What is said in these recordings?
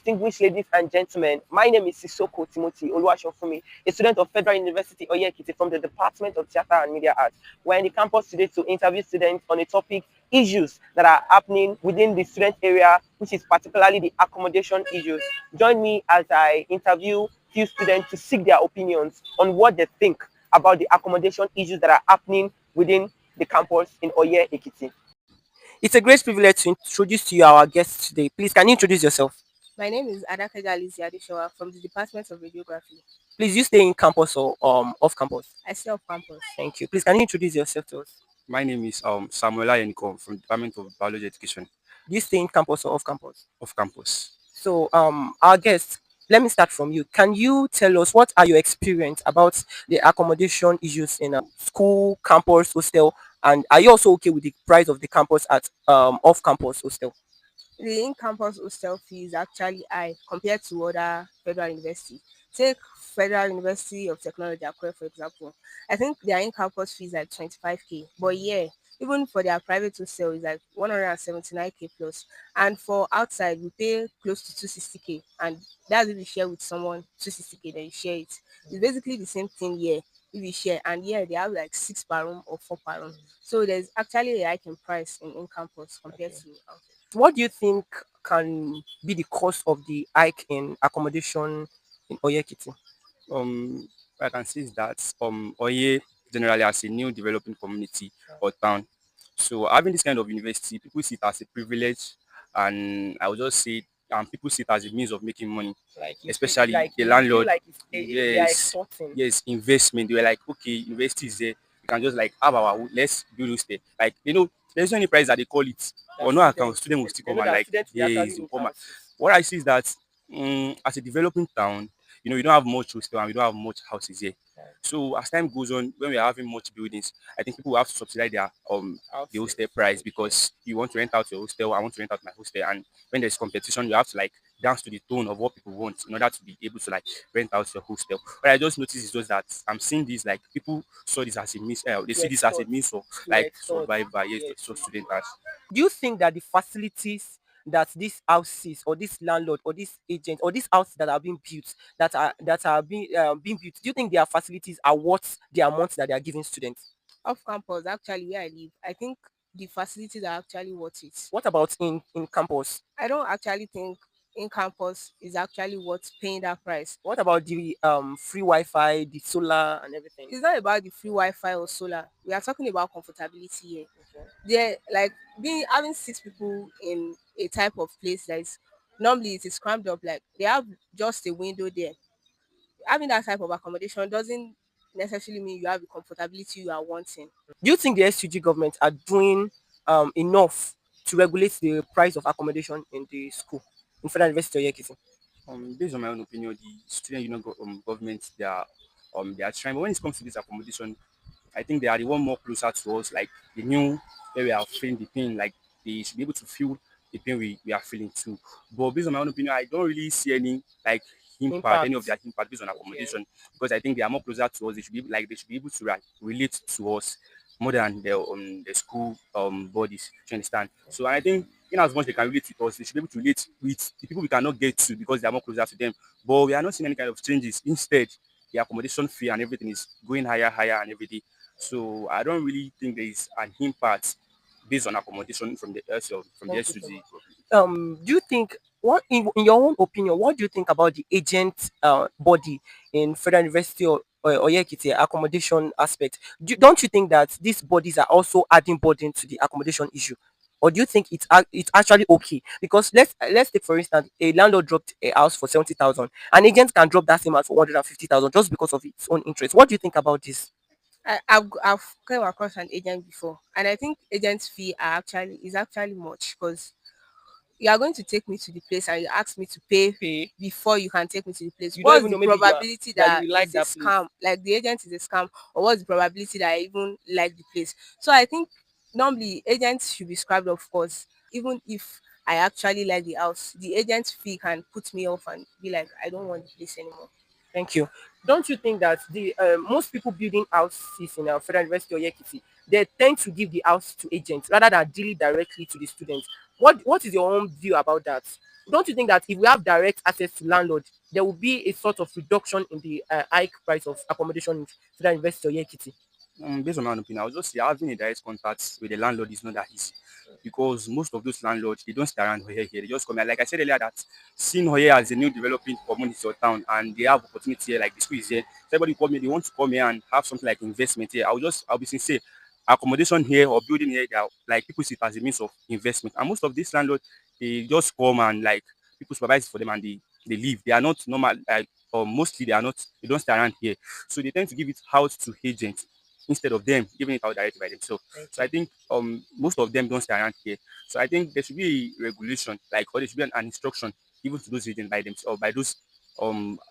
distinguished ladies and gentlemen, my name is Sisoko Timothy Oluwashofumi, a student of Federal University Oyekiti from the Department of Theatre and Media Arts. We're in the campus today to interview students on a topic, issues that are happening within the student area, which is particularly the accommodation issues. Join me as I interview few students to seek their opinions on what they think about the accommodation issues that are happening within the campus in Oye Ekiti. It's a great privilege to introduce to you our guest today. Please, can you introduce yourself? My name is Adakaja Alizi Adeshawa from the Department of Radiography. Please, you stay in campus or off campus? I stay off campus. Thank you. Please, can you introduce yourself to us? My name is Samuel Ayenko from Department of Biology Education, Do you stay in campus or off campus? off campus. So, our guest, let me start from you. Can you tell us what are your experience about the accommodation issues in a school, campus, hostel, and are you also okay with the price of the campus at off-campus hostel? The in-campus hostel fee is actually high compared to other federal universities. Take Federal University of Technology, Akure, for example. I think their in-campus fees like 25k, but yeah, even for their private hostel is like 179k plus. And for outside, we pay close to 260k, and that's if you share with someone 260k, then you share it. It's basically the same thing here if you share, and yeah, they have like six per room or four per room. So there's actually a hike in price in campus compared to outside. What do you think can be the cause of the hike in accommodation in Oyekiti? What I can say is that Oye generally as a new developing community or town. So having this kind of university, people see it as a privilege, and I would just say people see it as a means of making money, Like especially like the you feel landlord. like they are Yes, extorting. yes, investment. They were like, okay, university is there. We can just like have our let's build this there. Like there's no any price that they call it. Or no account, student will still They come know and that like, students will yes, actually they'll need come and houses. what I see is that as a developing town, you don't have much hostel and we don't have much houses here. So as time goes on, when we are having much buildings, I think people will have to subsidize their the Houses. hostel price because you want to rent out your hostel, I want to rent out my hostel, and when there's competition, you have to like dance to the tone of what people want in order to be able to like rent out your hostel. What I just noticed is just that I'm seeing this like people saw this as a means, they see this as a means of To like extort. survival, yes, Yes. so student as Do you think that the facilities that these houses or this landlord or this agent or these houses that are being built that are being built, do you think their facilities are worth the amount that they are giving students? Off campus, actually where I live, I think the facilities are actually worth it. What about in campus? I don't actually think in campus is actually worth paying that price. What about the free Wi-Fi, the solar and everything? It's not about the free Wi-Fi or solar. We are talking about comfortability here. There, like being having six people in a type of place that is normally it is crammed up. Like they have just a window there. Having that type of accommodation doesn't necessarily mean you have the comfortability you are wanting. Do you think the SUG government are doing enough to regulate the price of accommodation in the school in Federal University of Yekiti? based on my own opinion, the student union government they are trying. But when it comes to this accommodation, I think they are the one more closer to us. Like they knew where we are feeling the pain. Like they should be able to feel the pain we are feeling too. But based on my own opinion, I don't really see any like impact, any of their impact based on accommodation because I think they are more closer to us. They should be able to like, relate to us more than the school bodies. Do you understand? So and I think in as much they can relate with us, they should be able to relate with the people we cannot get to because they are more closer to them. But we are not seeing any kind of changes. Instead, the accommodation fee and everything is going higher, higher, and every day. So I don't really think there is an impact based on accommodation from the from the SUG. Do you think what in your own opinion, what do you think about the agent body in Federal University or Oyekiti accommodation aspect? Don't you think that these bodies are also adding burden to the accommodation issue? Or do you think it's actually okay? Because let's take for instance a landlord dropped a house for 70,000. An agent can drop that same house for 150,000 just because of its own interest. What do you think about this? I've come across an agent before, and I think agent fee are actually is actually much because you are going to take me to the place and you ask me to pay Pay. before you can take me to the place. You don't What's even the know maybe probability that that you like is a that place. scam? Like the agent is a scam, or what's the probability that I even like the place? So I think normally agents should be scrapped, of course. Even if I actually like the house, the agent fee can put me off and be like, I don't want the place anymore. Thank you. Don't you think that the most people building houses in Federal University or Yekiti they tend to give the house to agents rather than dealing directly to the students. What is your own view about that? Don't you think that if we have direct access to landlord, there will be a sort of reduction in the hike price of accommodation in Federal University or Yekiti? Based on my own opinion, I would just say having a direct contact with the landlord is not that easy because most of those landlords they don't stay around here. They just come here. Like I said earlier, that seeing here as a new developing community or town and they have opportunity here, like the school is here. So everybody come here, they want to come here and have something like investment here. I'll be sincere. Accommodation here or building here, they are like people see it as a means of investment. And most of these landlords, they just come and like people supervise for them and they leave. They are not normal like or mostly they don't stay around here. So they tend to give it out to agents instead of them giving it out directly by themselves. So I think most of them don't stay around here. So I think there should be a regulation, like or there should be an instruction given to those agents by themselves or by those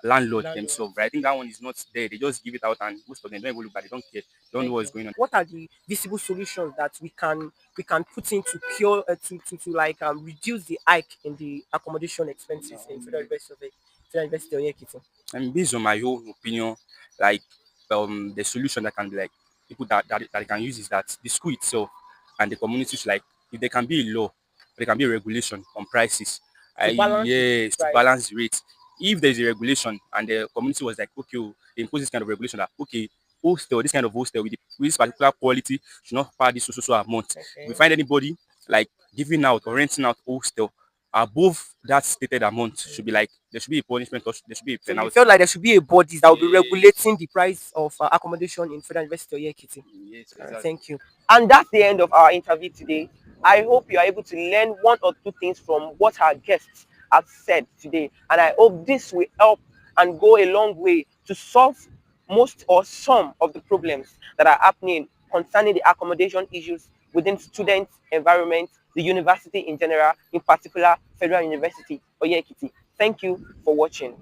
landlord themselves. But I think that one is not there. They just give it out and most of them don't even look back, they don't care, they don't know Thank what's you. going on. What are the visible solutions that we can put in to cure to like reduce the hike in the accommodation expenses in Federal University of Ekiti? And based on my own opinion, like the solution that can be like people that can use is that the school itself and the community should like if there can be a law, there can be a regulation on prices. To balance the Yes, to price. balance the rate. If there is a regulation and the community was like, okay, oh, they impose this kind of regulation that okay, hostel, this kind of hostel with this particular quality should not pay this so amount. If we Okay. find anybody like giving out or renting out hostel above that stated amount should be like there should be a punishment or there should be a So you penalty. felt like there should be a body that will be Yes, regulating the price of accommodation in Federal University of Ekiti. yes, exactly. Thank you. And that's the end of our interview today. I hope you are able to learn one or two things from what our guests have said today. And I hope this will help and go a long way to solve most or some of the problems that are happening concerning the accommodation issues within student environment, the university in general, in particular Federal University Oyekiti. Thank you for watching.